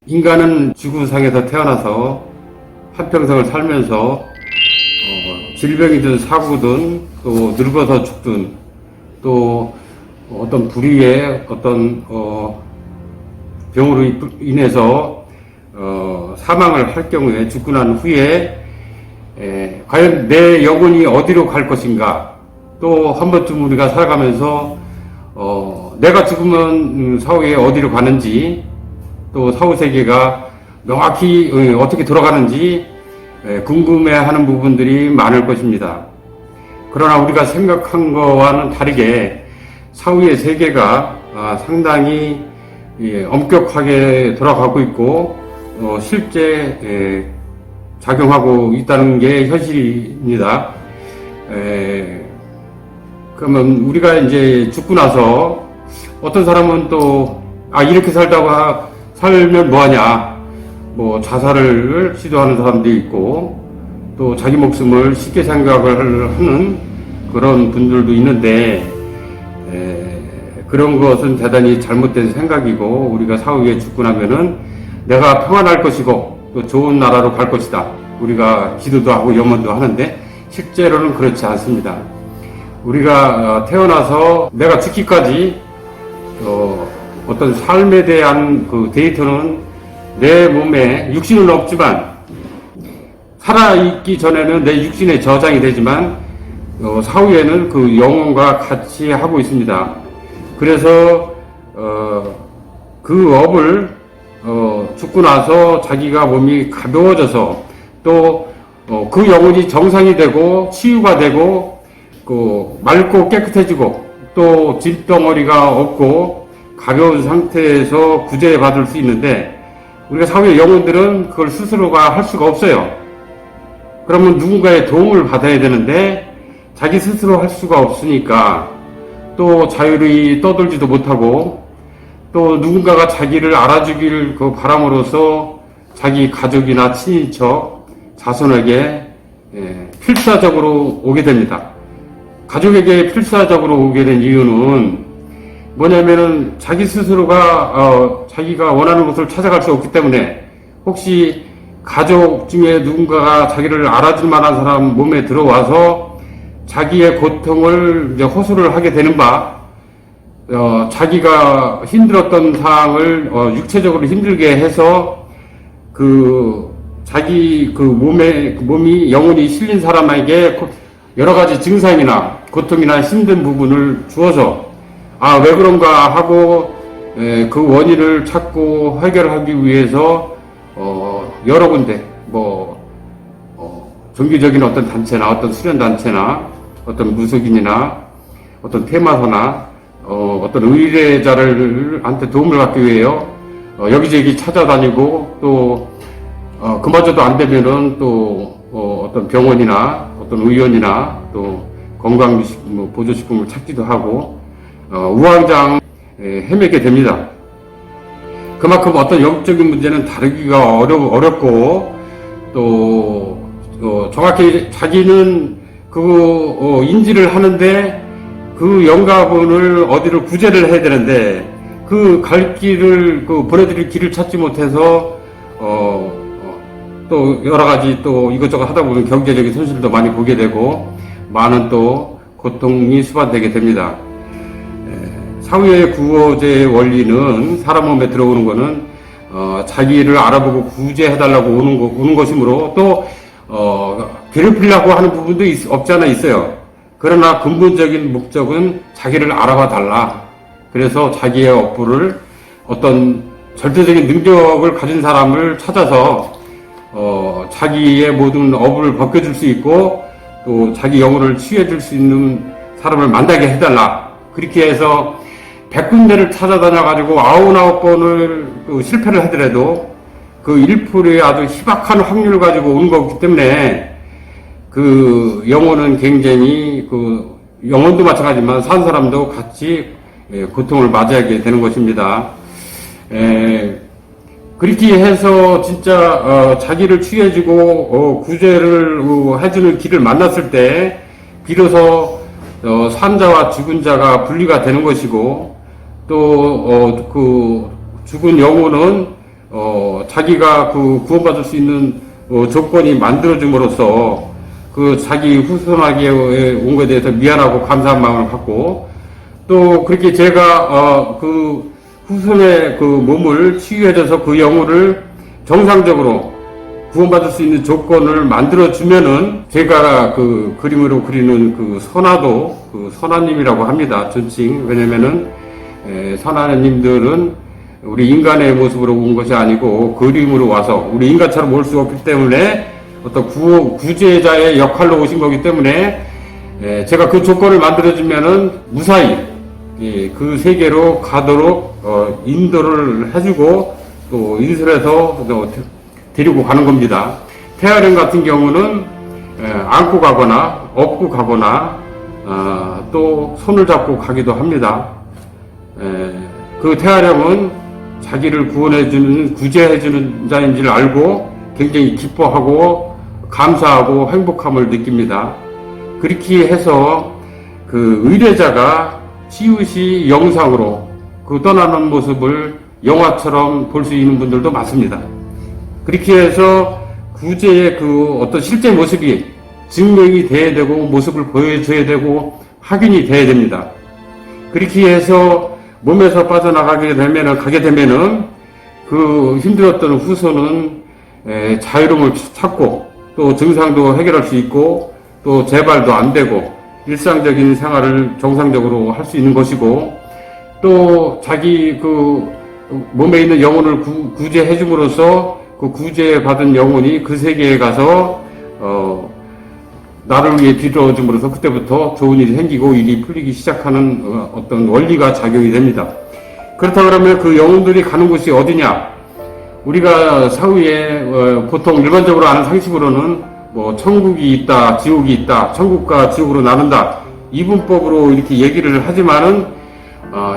인간은 지구상에서 태어나서 한평생을 살면서 질병이든 사고든 또 늙어서 죽든 또 어떤 불의의 어떤 병으로 인해서 사망을 할 경우에 죽고 난 후에 과연 내 영혼이 어디로 갈 것인가, 또 한 번쯤 우리가 살아가면서 내가 죽으면 사후에 어디로 가는지, 또 사후세계가 명확히 어떻게 돌아가는지 궁금해하는 부분들이 많을 것입니다. 그러나 우리가 생각한 것과는 다르게 사후의 세계가 상당히 엄격하게 돌아가고 있고 실제 작용하고 있다는 게 현실입니다. 그러면 우리가 이제 죽고 나서 어떤 사람은 또 이렇게 살면 뭐하냐, 뭐 자살을 시도하는 사람도 있고 또 자기 목숨을 쉽게 생각을 하는 그런 분들도 있는데 그런 것은 대단히 잘못된 생각이고, 우리가 사후에 죽고 나면은 내가 평안할 것이고 또 좋은 나라로 갈 것이다, 우리가 기도도 하고 염원도 하는데 실제로는 그렇지 않습니다. 우리가 태어나서 내가 죽기까지 어떤 삶에 대한 그 데이터는 내 몸에 육신은 없지만, 살아있기 전에는 내 육신에 저장이 되지만 사후에는 그 영혼과 같이 하고 있습니다. 그래서 그 업을 죽고 나서 자기가 몸이 가벼워져서 또 그 영혼이 정상이 되고 치유가 되고 맑고 깨끗해지고 또 짐덩어리가 없고 가벼운 상태에서 구제받을 수 있는데, 우리가 사후의 영혼들은 그걸 스스로가 할 수가 없어요. 그러면 누군가의 도움을 받아야 되는데 자기 스스로 할 수가 없으니까 또 자유를 떠돌지도 못하고, 또 누군가가 자기를 알아주길 바람으로써 자기 가족이나 친인척, 자손에게 필사적으로 오게 됩니다. 가족에게 필사적으로 오게 된 이유는 뭐냐면은 자기 스스로가 자기가 원하는 곳을 찾아갈 수 없기 때문에, 혹시 가족 중에 누군가가 자기를 알아줄 만한 사람 몸에 들어와서 자기의 고통을 이제 호소를 하게 되는 바, 자기가 힘들었던 상황을 육체적으로 힘들게 해서 자기 몸이 영혼이 실린 사람에게 여러 가지 증상이나 고통이나 힘든 부분을 주어서 왜 그런가 하고 그 원인을 찾고 해결하기 위해서 여러 군데 종교적인 어떤 단체나 어떤 수련단체나 어떤 무속인이나 어떤 테마서나 어떤 의뢰자한테 도움을 받기 위해요 여기저기 찾아다니고, 또 그마저도 안 되면은 또 어떤 병원이나 어떤 의원이나 또 건강보조식품을 찾기도 하고 우왕좌왕 헤매게 됩니다. 그만큼 어떤 영적인 문제는 다루기가 어렵고, 또 정확히 자기는 인지를 하는데 그 영가분을 어디로 구제를 해야 되는데 그 갈 길을 보내드릴 길을 찾지 못해서 또 여러 가지 또 이것저것 하다 보면 경제적인 손실도 많이 보게 되고 많은 또 고통이 수반되게 됩니다. 사후의 구호제의 원리는 사람 몸에 들어오는 것은 자기를 알아보고 구제해달라고 오는 것이므로, 또 괴롭히려고 하는 부분도 없지 않아 있어요. 그러나 근본적인 목적은 자기를 알아봐 달라. 그래서 자기의 업부를 어떤 절대적인 능력을 가진 사람을 찾아서 자기의 모든 업을 벗겨줄 수 있고 또 자기 영혼을 치유해줄 수 있는 사람을 만나게 해달라. 그렇게 해서 100군데를 찾아다녀가지고 99번을 실패를 하더라도 그 1%의 아주 희박한 확률을 가지고 오는 거기 때문에 그 영혼은 굉장히 영혼도 마찬가지지만 산 사람도 같이 고통을 맞이하게 되는 것입니다. 그렇게 해서 진짜 자기를 취해주고 구제를 해주는 길을 만났을 때 비로소 산자와 죽은 자가 분리가 되는 것이고, 또 그 죽은 영혼은 자기가 그 구원받을 수 있는 조건이 만들어줌으로써 그 자기 후손에게 온 것에 대해서 미안하고 감사한 마음을 갖고, 또 그렇게 제가 그 후손의 그 몸을 치유해줘서 그 영혼을 정상적으로 구원받을 수 있는 조건을 만들어주면은, 제가 그 그림으로 그리는 그 선화도 그 선화님이라고 합니다. 존칭. 왜냐면은 선화님들은 우리 인간의 모습으로 온 것이 아니고 그림으로 와서 우리 인간처럼 올 수 없기 때문에 어떤 구제자의 역할로 오신 거기 때문에, 제가 그 조건을 만들어주면은 무사히 그 세계로 가도록 인도를 해주고 또 인솔해서 데리고 가는 겁니다. 태아령 같은 경우는 안고 가거나 업고 가거나 또 손을 잡고 가기도 합니다. 그 태아령은 자기를 구원해주는 구제해주는 자인 줄 알고 굉장히 기뻐하고 감사하고 행복함을 느낍니다. 그렇게 해서 그 의뢰자가 치유시 영상으로 그 떠나는 모습을 영화처럼 볼 수 있는 분들도 많습니다. 그렇게 해서 구제의 그 어떤 실제 모습이 증명이 돼야 되고 모습을 보여줘야 되고 확인이 돼야 됩니다. 그렇게 해서 몸에서 빠져나가게 되면은 그 힘들었던 후손은 자유로움을 찾고 또 증상도 해결할 수 있고 또 재발도 안 되고 일상적인 생활을 정상적으로 할 수 있는 것이고, 또 자기 그 몸에 있는 영혼을 구제해 줌으로써 그 구제받은 영혼이 그 세계에 가서 나를 위해 빌어 줌으로써 그때부터 좋은 일이 생기고 일이 풀리기 시작하는 어떤 원리가 작용이 됩니다. 그렇다 그러면 그 영혼들이 가는 곳이 어디냐? 우리가 사후에 보통 일반적으로 아는 상식으로는 뭐 천국이 있다, 지옥이 있다, 천국과 지옥으로 나눈다, 이분법으로 이렇게 얘기를 하지만은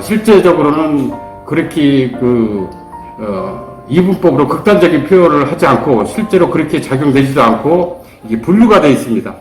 실제적으로는 그렇게 이분법으로 극단적인 표현을 하지 않고 실제로 그렇게 작용되지도 않고 이게 분류가 되어 있습니다.